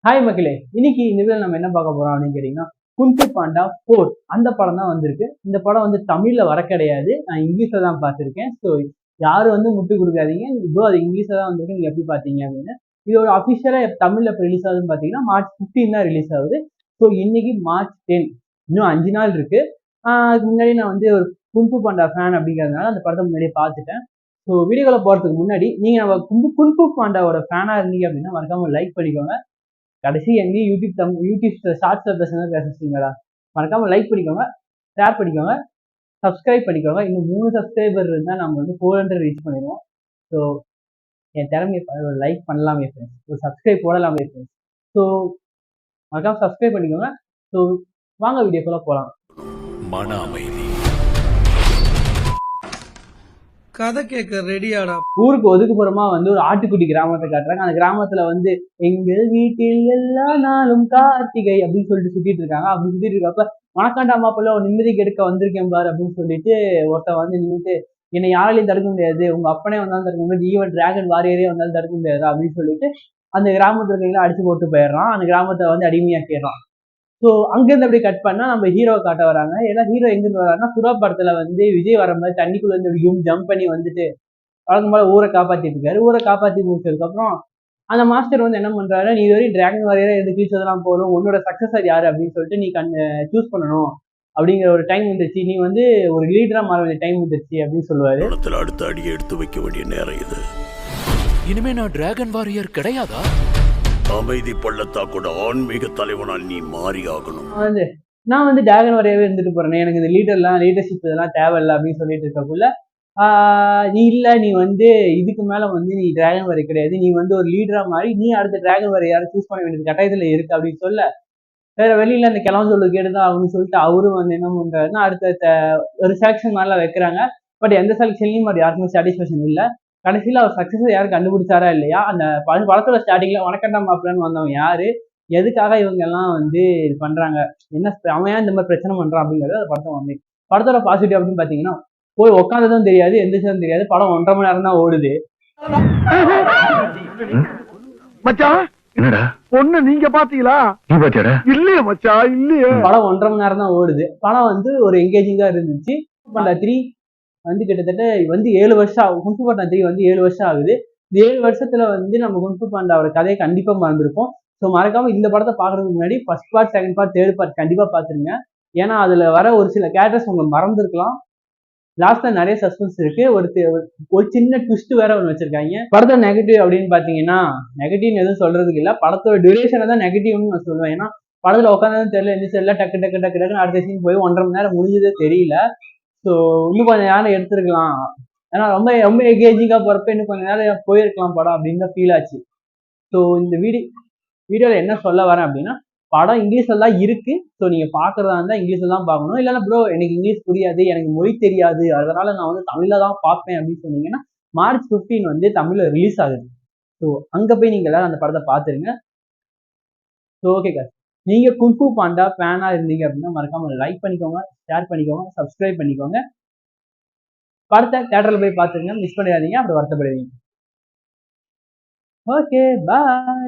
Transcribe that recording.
Hi மக்களே, இன்னைக்கு இந்த வீடியோல நம்ம என்ன பார்க்க போறோம் அப்படின்னு கேட்டீங்கன்னா, குங்ஃபூ பாண்டா 4 அந்த படம் தான் வந்திருக்கு. இந்த படம் வந்து தமிழ்ல வர கிடையாது. நான் இங்கிலீஷ்ல தான் பார்த்திருக்கேன். ஸோ யாரும் வந்து முட்டு கொடுக்காதீங்க. ப்ரோ அது இங்கிலீஷ்ல தான் வந்திருக்கு. நீங்க எப்படி பார்த்தீங்க அப்படின்னு. இதோட அஃபிஷியலா தமிழ்ல எப்போ ரிலீஸ் ஆகுதுன்னு பார்த்தீங்கன்னா மார்ச் 15 தான் ரிலீஸ் ஆகுது. ஸோ இன்னைக்கு மார்ச் 10, இன்னும் 5 நாள் இருக்கு. அதுக்கு முன்னாடி நான் வந்து ஒரு குங்ஃபூ பாண்டா ஃபேன் அப்படிங்கிறதுனால அந்த படத்தை முன்னாடியே பார்த்துட்டேன். ஸோ வீடியோக்குள்ள போறதுக்கு முன்னாடி நீங்க நம்ம குங்ஃபூ பாண்டாவோட ஃபேனா இருந்தீங்க அப்படின்னா மறக்காம லைக் பண்ணிக்கோங்க. கடைசி எங்கேயும் யூடியூப் ஷார்ட்ஸ்ல பேசுறீங்களா? மறக்காம லைக் பண்ணிக்கோங்க, ஷேர் பண்ணிக்கோங்க, சப்ஸ்கிரைப் பண்ணிக்கோங்க. இன்னும் 3 சப்ஸ்கிரைபர் இருந்தால் நம்ம வந்து 400 ரீச் பண்ணிடுவோம். ஸோ என் திறமையை ஒரு லைக் பண்ணலாமே ஃப்ரெண்ட்ஸ், ஒரு சப்ஸ்கிரைப் போடலாமே ஃப்ரெண்ட்ஸ். ஸோ மறக்காம சப்ஸ்கிரைப் பண்ணிக்கோங்க. ஸோ வாங்க வீடியோக்குள்ள போகலாம். மன அமைதி. கதை கேட்க ரெடியாடா. ஊருக்கு ஒதுக்குப்புறமா வந்து ஒரு ஆட்டுக்குட்டி கிராமத்தை காட்டுறாங்க. அந்த கிராமத்துல வந்து எங்கள் வீட்டில் எல்லா நாளும் கார்த்திகை அப்படின்னு சொல்லிட்டு சுத்திட்டு இருக்காங்க. அப்படி சுத்திட்டு இருக்கப்ப மணக்காண்டா மாப்பிள்ள ஒரு நிம்மதி கெடுக்க வந்திருக்கேன் பாரு அப்படின்னு சொல்லிட்டு ஒருத்தன் வந்து நின்றுட்டு என்னை யாராலையும் தடுக்க முடியாது, உங்க அப்பனே வந்தாலும் தடுக்க முடியாது, ஈவன் டிராகன் வாரியரே வந்தாலும் தடுக்க முடியாது அப்படின்னு சொல்லிட்டு அந்த கிராமத்துல இருக்கீங்களா அடிச்சு போட்டு போயிடுறான். அந்த கிராமத்தை வந்து அடிமையாக்கிடுறான். ஸோ அங்கேருந்து அப்படி கட் பண்ணா நம்ம ஹீரோவை காட்ட வராங்க. ஏன்னா ஹீரோ எங்கிருந்து வராருன்னா சுறா படத்துல வந்து விஜய் வர மாதிரி தண்ணிக்குள்ள இருந்து ஜம்ப் பண்ணி வந்துட்டு வழக்கம் போல ஊரை காப்பாத்திட்டு இருக்காரு. ஊரை காப்பாத்தி முடிச்சதுக்கு அப்புறம் அந்த மாஸ்டர் வந்து என்ன பண்றாரு, நீ வரையும் டிராகன் வாரியரா இருந்து கிழிச்சதெல்லாம் போதும், உன்னோட சக்சஸர் யாரு அப்படின்னு சொல்லிட்டு நீ சூஸ் பண்ணணும் அப்படிங்கிற ஒரு டைம் வந்துருச்சு, நீ வந்து ஒரு லீடரா மாற வேண்டிய டைம் வந்துருச்சு அப்படின்னு சொல்லுவாரு. அடுத்த அடியை எடுத்து வைக்க வேண்டிய நேரம் இது. இனிமே நான் டிராகன் வாரியர் கிடையாதா? அமைதி பள்ளத்தாக்கோட ஆன்மீக தலைவனா நீ மாறி ஆகணும். நான் வந்து டிராகன் வாரியரே இருந்துட்டு போறேன், எனக்கு இந்த லீடர்ஷிப் இதெல்லாம் தேவையில்லை அப்படின்னு சொல்லிட்டு இருக்கக்குள்ள நீ இல்ல, நீ வந்து இதுக்கு மேல வந்து நீ டிராகன் வாரியர் கிடையாது, நீ வந்து ஒரு லீடரா மாறி நீ அடுத்த டிராகன் வாரியர் யாரும் சூஸ் பண்ண வேண்டியது கட்டாயத்துல இருக்கு அப்படின்னு சொல்ல வேற வெளியில அந்த கிளம்பு சொல்லு கேட்டுதான் ஆகணும்னு சொல்லிட்டு அவரும் வந்து என்ன பண்றாருன்னா அடுத்த ஒரு செலக்ஷன் மாதிரிலாம் வைக்கிறாங்க. பட் எந்த செலக்ஷன்லயும் அது யாருக்குமே சாட்டிஸ்பேக்ஷன் இல்லை. கடைசியில அவர் சக்சஸ் யாரும் கண்டுபிடிச்சாரா இல்லையா, அந்த படத்தோட ஸ்டார்டிங்ல வணக்கண்டா மாப்பிள்ளன்னு வந்தவன் யாரு, எதுக்காக இவங்க எல்லாம் வந்து இது பண்றாங்க, என்ன அவன் ஏன் இந்த மாதிரி பிரச்சனை பண்றான் அப்படிங்கிறது அந்த படத்தை வந்து படத்தோட பாசிட்டிவ் அப்படின்னு பாத்தீங்கன்னா போய் உட்காந்ததும் தெரியாது, எந்திரிச்சதும் தெரியாது, படம் 1.5 மணி நேரம் தான் ஓடுது. மச்சான் என்னடா பொண்ணு நீங்க பாத்தீங்களா? இல்லையே மச்சான், இல்லையே. படம் 1.5 மணி நேரம் தான் ஓடுது. படம் வந்து ஒரு என்கேஜிங்கா இருந்துச்சு. பாண்டா 3 வந்து கிட்டத்தட்ட வந்து 7 வருஷம் ஆகும். குங்ஃபூ பாண்டா 3 வந்து 7 வருஷம் ஆகுது. இந்த 7 வருஷத்துல வந்து நம்ம குங்ஃபூ பாண்டாவோட கதையை கண்டிப்பா மறந்துருப்போம். ஸோ மறக்காம இந்த படத்தை பாக்குறதுக்கு முன்னாடி first part, second part, third part கண்டிப்பா பாத்துருங்க. ஏன்னா அதுல வர ஒரு சில கேரக்டர்ஸ் உங்களுக்கு மறந்துருக்கலாம். லாஸ்ட்ல நிறைய சஸ்பென்ஸ் இருக்கு. ஒரு சின்ன ட்விஸ்ட் வேற ஒன்று வச்சிருக்காங்க. படத்தோட நெகட்டிவ் அப்படின்னு பாத்தீங்கன்னா நெகட்டிவ் எதுவும் சொல்றதுக்கு இல்லை, படத்தோட டியூரேஷனை தான் நெகட்டிவ்னு நான் சொல்லுவேன். ஏன்னா படத்துல உட்காந்ததும் தெரியல, எந்த தெரியல, டக்கு டக்கு டக்கு டக்குன்னு அடுத்த சீன் போய் 1.5 மணி நேரம் முடிஞ்சதே தெரியல. ஸோ இன்னும் கொஞ்சம் நேரம் எடுத்துருக்கலாம், ஏன்னா ரொம்ப ரொம்ப எங்கேஜிங்கா போறப்ப இன்னும் கொஞ்சம் நேரம் போயிருக்கலாம் படம் அப்படின்னு தான் ஃபீல் ஆச்சு. ஸோ இந்த வீடியோல என்ன சொல்ல வரேன் அப்படின்னா, படம் இங்கிலீஷ்ல தான் இருக்கு. ஸோ நீங்க பாக்குறதா இருந்தா இங்கிலீஷ்ல தான் பார்க்கணும். இல்லைன்னா ப்ரோ எனக்கு இங்கிலீஷ் புரியாது, எனக்கு மொழி தெரியாது, அதனால நான் வந்து தமிழ்ல தான் பார்ப்பேன் அப்படின்னு சொன்னீங்கன்னா மார்ச் 15 வந்து தமிழ்ல ரிலீஸ் ஆகுது. ஸோ அங்க போய் நீங்க எல்லாரும் அந்த படத்தை பார்த்துருங்க. ஸோ ஓகே சார், நீங்க குங்ஃபூ பாண்டா ஃபேனா இருந்தீங்க அப்படின்னா மறக்காம லைக் பண்ணிக்கோங்க, ஷேர் பண்ணிக்கோங்க, சப்ஸ்கிரைப் பண்ணிக்கோங்க. படத்தை தியேட்டர்ல போய் பார்த்துருங்க, மிஸ் பண்ணிடாதீங்க, அப்புறம் வருத்தப்படுவீங்க. Okay bye.